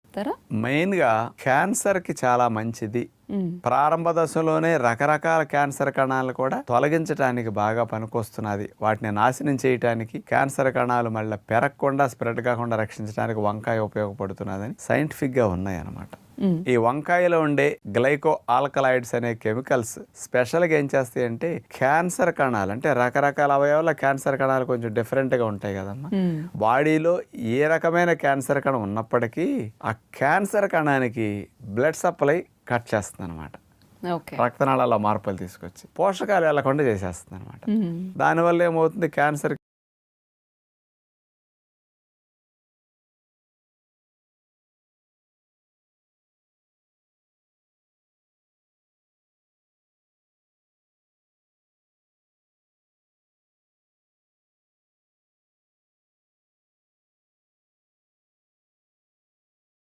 చెప్తారా? మెయిన్గా క్యాన్సర్కి చాలా మంచిది. ప్రారంభ దశలోనే రకరకాల క్యాన్సర్ కణాలు కూడా తొలగించడానికి బాగా పనికొస్తున్నది. వాటిని నాశనం చేయడానికి, క్యాన్సర్ కణాలు మళ్ళీ పెరగకుండా స్ప్రెడ్ కాకుండా రక్షించడానికి వంకాయ ఉపయోగపడుతున్నదని సైంటిఫిక్గా ఉన్నాయన్నమాట. ఈ వంకాయలో ఉండే గ్లైకో ఆల్కలాయిడ్స్ అనే కెమికల్స్ స్పెషల్గా ఏం చేస్తాయంటే క్యాన్సర్ కణాలు, అంటే రకరకాల అవయవాల క్యాన్సర్ కణాలు కొంచెం డిఫరెంట్గా ఉంటాయి కదమ్మా. బాడీలో ఏ రకమైన క్యాన్సర్ కణం ఉన్నప్పటికీ ఆ క్యాన్సర్ కణానికి బ్లడ్ సప్లై కట్ చేస్తుంది అనమాట. రక్తనాళాల మార్పులు తీసుకొచ్చి పోషకాలు వెళ్లకుండా చేసేస్తుంది అనమాట. దానివల్ల ఏమవుతుంది, క్యాన్సర్